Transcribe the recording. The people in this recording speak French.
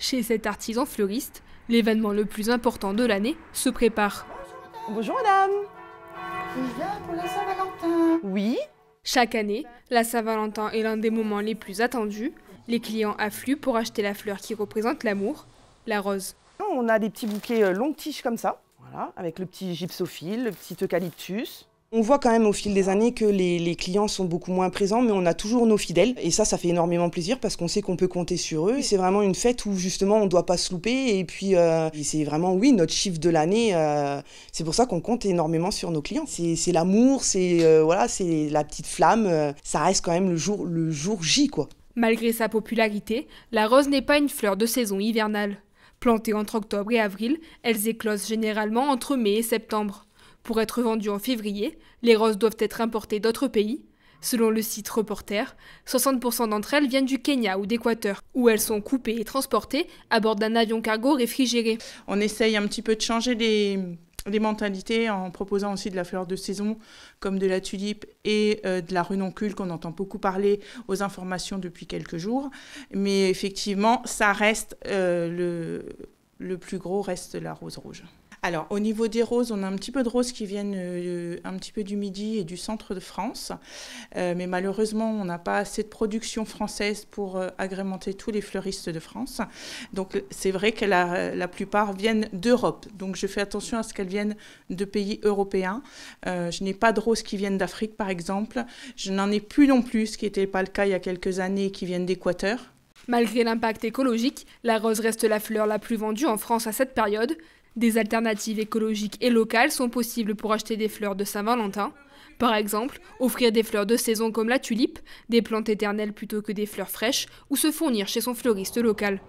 Chez cet artisan fleuriste, l'événement le plus important de l'année se prépare. Bonjour madame. Je viens pour la Saint-Valentin. Oui. Chaque année, la Saint-Valentin est l'un des moments les plus attendus. Les clients affluent pour acheter la fleur qui représente l'amour, la rose. On a des petits bouquets longues tiges comme ça, voilà, avec le petit gypsophile, le petit eucalyptus. On voit quand même au fil des années que les clients sont beaucoup moins présents, mais on a toujours nos fidèles. Et ça fait énormément plaisir parce qu'on sait qu'on peut compter sur eux. Et c'est vraiment une fête où justement on ne doit pas se louper. Et puis c'est vraiment, oui, notre chiffre de l'année. C'est pour ça qu'on compte énormément sur nos clients. C'est l'amour, voilà, c'est la petite flamme. Ça reste quand même le jour J, quoi. Malgré sa popularité, la rose n'est pas une fleur de saison hivernale. Plantées entre octobre et avril, elles éclosent généralement entre mai et septembre. Pour être vendues en février, les roses doivent être importées d'autres pays. Selon le site Reporter, 60% d'entre elles viennent du Kenya ou d'Équateur, où elles sont coupées et transportées à bord d'un avion cargo réfrigéré. On essaye un petit peu de changer les mentalités en proposant aussi de la fleur de saison, comme de la tulipe et de la runoncule qu'on entend beaucoup parler aux informations depuis quelques jours. Mais effectivement, ça reste le plus gros reste la rose rouge. Alors, au niveau des roses, on a un petit peu de roses qui viennent un petit peu du Midi et du centre de France. Mais malheureusement, on n'a pas assez de production française pour agrémenter tous les fleuristes de France. Donc, c'est vrai que la plupart viennent d'Europe. Donc, je fais attention à ce qu'elles viennent de pays européens. Je n'ai pas de roses qui viennent d'Afrique, par exemple. Je n'en ai plus non plus, ce qui n'était pas le cas il y a quelques années, qui viennent d'Équateur. Malgré l'impact écologique, la rose reste la fleur la plus vendue en France à cette période. Des alternatives écologiques et locales sont possibles pour acheter des fleurs de Saint-Valentin. Par exemple, offrir des fleurs de saison comme la tulipe, des plantes éternelles plutôt que des fleurs fraîches, ou se fournir chez son fleuriste local.